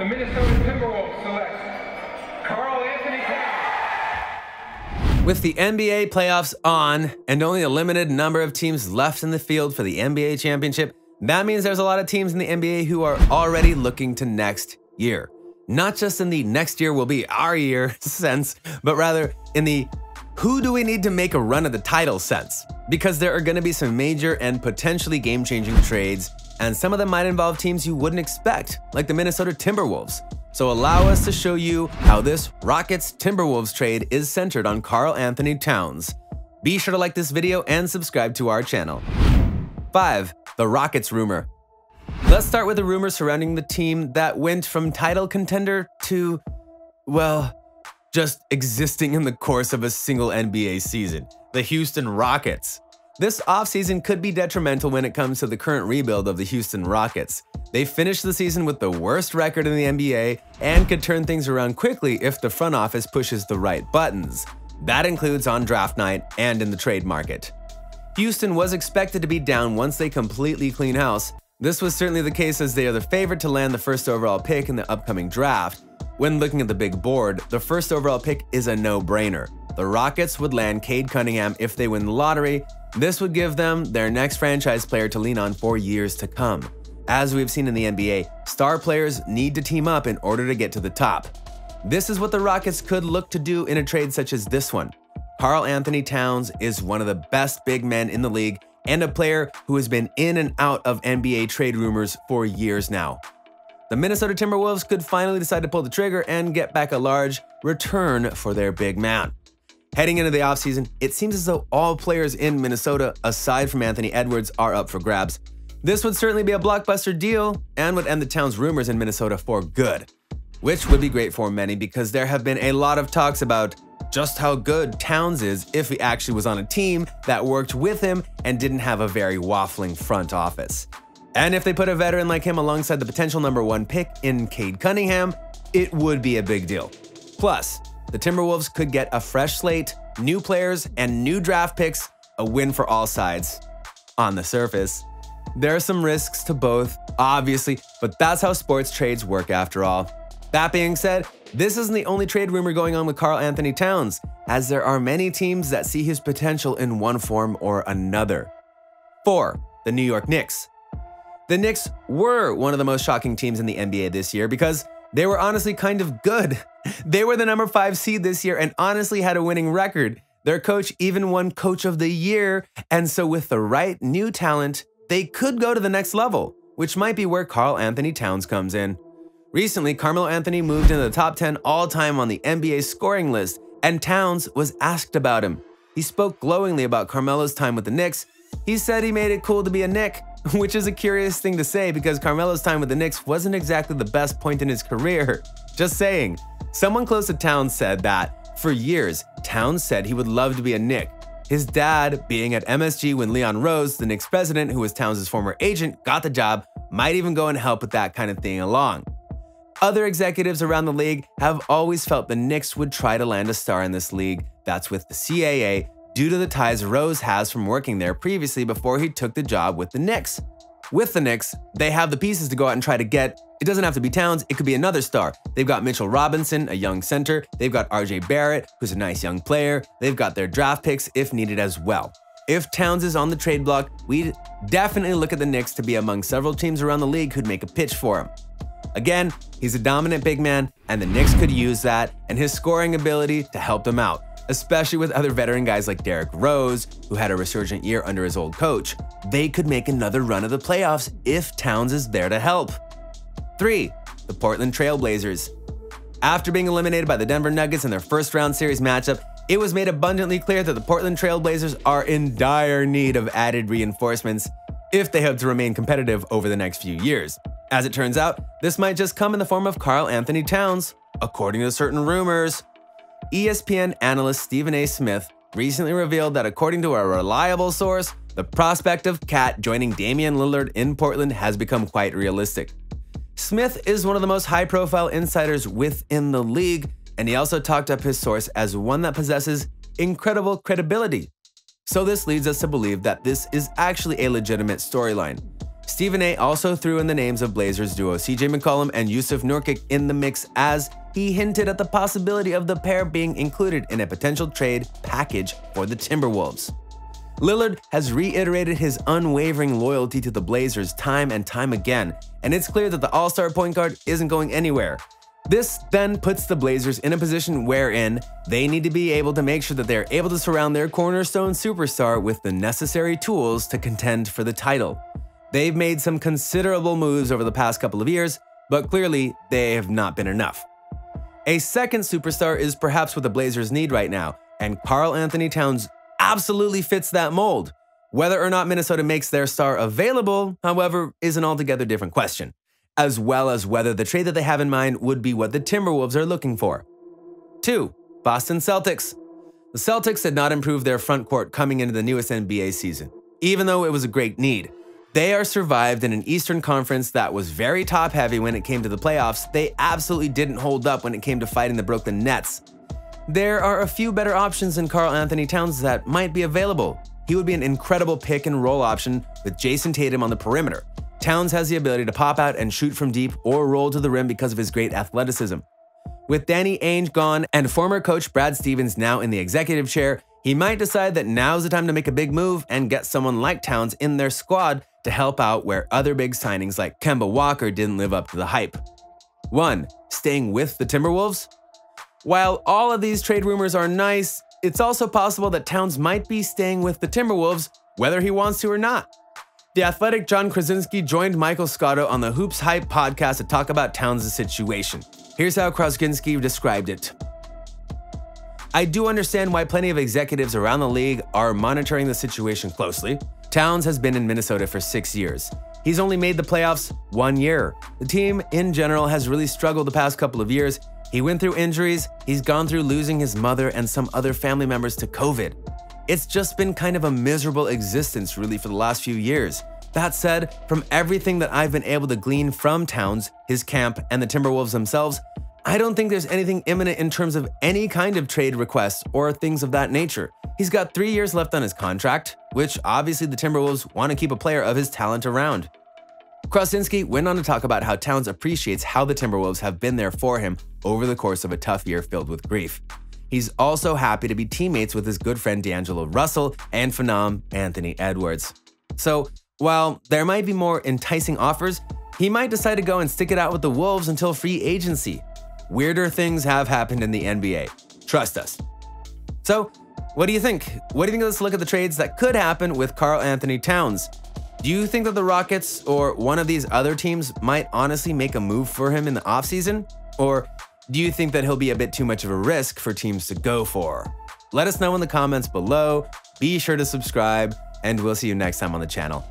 the Minnesota Timberwolves select Karl-Anthony Towns. With the NBA playoffs on and only a limited number of teams left in the field for the NBA championship, that means there's a lot of teams in the NBA who are already looking to next year. Not just in the next year will be our year sense, but rather in the who do we need to make a run at the title sense? Because there are going to be some major and potentially game-changing trades, and some of them might involve teams you wouldn't expect, like the Minnesota Timberwolves. So allow us to show you how this Rockets-Timberwolves trade is centered on Karl-Anthony Towns. Be sure to like this video and subscribe to our channel. 5. The Rockets rumor. Let's start with the rumor surrounding the team that went from title contender to, well, just existing in the course of a single NBA season, the Houston Rockets. This offseason could be detrimental when it comes to the current rebuild of the Houston Rockets. They finished the season with the worst record in the NBA and could turn things around quickly if the front office pushes the right buttons. That includes on draft night and in the trade market. Houston was expected to be down once they completely clean house. This was certainly the case as they are the favorite to land the first overall pick in the upcoming draft. When looking at the big board, the first overall pick is a no-brainer. The Rockets would land Cade Cunningham if they win the lottery. This would give them their next franchise player to lean on for years to come. As we've seen in the NBA, star players need to team up in order to get to the top. This is what the Rockets could look to do in a trade such as this one. Karl-Anthony Towns is one of the best big men in the league and a player who has been in and out of NBA trade rumors for years now. The Minnesota Timberwolves could finally decide to pull the trigger and get back a large return for their big man. Heading into the offseason, it seems as though all players in Minnesota, aside from Anthony Edwards, are up for grabs. This would certainly be a blockbuster deal and would end the Towns rumors in Minnesota for good, which would be great for many because there have been a lot of talks about just how good Towns is if he actually was on a team that worked with him and didn't have a very waffling front office. And if they put a veteran like him alongside the potential #1 pick in Cade Cunningham, it would be a big deal. Plus, the Timberwolves could get a fresh slate, new players, and new draft picks, a win for all sides. On the surface, there are some risks to both, obviously, but that's how sports trades work after all. That being said, this isn't the only trade rumor going on with Karl-Anthony Towns, as there are many teams that see his potential in one form or another. 4. The New York Knicks. The Knicks were one of the most shocking teams in the NBA this year because they were honestly kind of good. They were the #5 seed this year and honestly had a winning record. Their coach even won Coach of the Year, and so with the right new talent, they could go to the next level, which might be where Karl-Anthony Towns comes in. Recently, Carmelo Anthony moved into the top 10 all-time on the NBA scoring list, and Towns was asked about him. He spoke glowingly about Carmelo's time with the Knicks. He said he made it cool to be a Knick, which is a curious thing to say because Carmelo's time with the Knicks wasn't exactly the best point in his career. Just saying. Someone close to Towns said that, for years, Towns said he would love to be a Knick. His dad, being at MSG when Leon Rose, the Knicks president, who was Towns' former agent, got the job, might even go and help with that kind of thing along. Other executives around the league have always felt the Knicks would try to land a star in this league that's with the CAA due to the ties Rose has from working there previously before he took the job with the Knicks. With the Knicks, they have the pieces to go out and try to get. It doesn't have to be Towns, it could be another star. They've got Mitchell Robinson, a young center. They've got RJ Barrett, who's a nice young player. They've got their draft picks if needed as well. If Towns is on the trade block, we'd definitely look at the Knicks to be among several teams around the league who'd make a pitch for him. Again, he's a dominant big man, and the Knicks could use that and his scoring ability to help them out, especially with other veteran guys like Derrick Rose, who had a resurgent year under his old coach. They could make another run of the playoffs if Towns is there to help. 3. The Portland Trail Blazers. After being eliminated by the Denver Nuggets in their first-round series matchup, it was made abundantly clear that the Portland Trail Blazers are in dire need of added reinforcements if they hope to remain competitive over the next few years. As it turns out, this might just come in the form of Karl-Anthony Towns, according to certain rumors. ESPN analyst Stephen A. Smith recently revealed that according to a reliable source, the prospect of Cat joining Damian Lillard in Portland has become quite realistic. Smith is one of the most high-profile insiders within the league, and he also talked up his source as one that possesses incredible credibility. So this leads us to believe that this is actually a legitimate storyline. Stephen A. also threw in the names of Blazers duo CJ McCollum and Yusuf Nurkic in the mix, as he hinted at the possibility of the pair being included in a potential trade package for the Timberwolves. Lillard has reiterated his unwavering loyalty to the Blazers time and time again, and it's clear that the all-star point guard isn't going anywhere. This then puts the Blazers in a position wherein they need to be able to make sure that they're able to surround their cornerstone superstar with the necessary tools to contend for the title. They've made some considerable moves over the past couple of years, but clearly they have not been enough. A second superstar is perhaps what the Blazers need right now, and Karl-Anthony Towns absolutely fits that mold. Whether or not Minnesota makes their star available, however, is an altogether different question, as well as whether the trade that they have in mind would be what the Timberwolves are looking for. 2. Boston Celtics. The Celtics had not improved their front court coming into the newest NBA season, even though it was a great need. They are survived in an Eastern Conference that was very top-heavy when it came to the playoffs. They absolutely didn't hold up when it came to fighting the Brooklyn Nets. There are a few better options than Karl-Anthony Towns that might be available. He would be an incredible pick-and-roll option with Jason Tatum on the perimeter. Towns has the ability to pop out and shoot from deep or roll to the rim because of his great athleticism. With Danny Ainge gone and former coach Brad Stevens now in the executive chair, he might decide that now's the time to make a big move and get someone like Towns in their squad to help out where other big signings like Kemba Walker didn't live up to the hype. 1. Staying with the Timberwolves. While all of these trade rumors are nice, it's also possible that Towns might be staying with the Timberwolves, whether he wants to or not. The Athletic John Krasinski joined Michael Scotto on the Hoops Hype podcast to talk about Towns' situation. Here's how Krasinski described it. I do understand why plenty of executives around the league are monitoring the situation closely. Towns has been in Minnesota for 6 years. He's only made the playoffs 1 year. The team, in general, has really struggled the past couple of years. He went through injuries, he's gone through losing his mother and some other family members to COVID. It's just been kind of a miserable existence, really, for the last few years. That said, from everything that I've been able to glean from Towns, his camp, and the Timberwolves themselves, I don't think there's anything imminent in terms of any kind of trade requests or things of that nature. He's got 3 years left on his contract, which obviously the Timberwolves want to keep a player of his talent around. Krasinski went on to talk about how Towns appreciates how the Timberwolves have been there for him over the course of a tough year filled with grief. He's also happy to be teammates with his good friend D'Angelo Russell and phenom Anthony Edwards. So, while there might be more enticing offers, he might decide to go and stick it out with the Wolves until free agency. Weirder things have happened in the NBA. Trust us. So, what do you think? What do you think? Let's look at the trades that could happen with Karl-Anthony Towns. Do you think that the Rockets or one of these other teams might honestly make a move for him in the offseason? Or do you think that he'll be a bit too much of a risk for teams to go for? Let us know in the comments below. Be sure to subscribe, and we'll see you next time on the channel.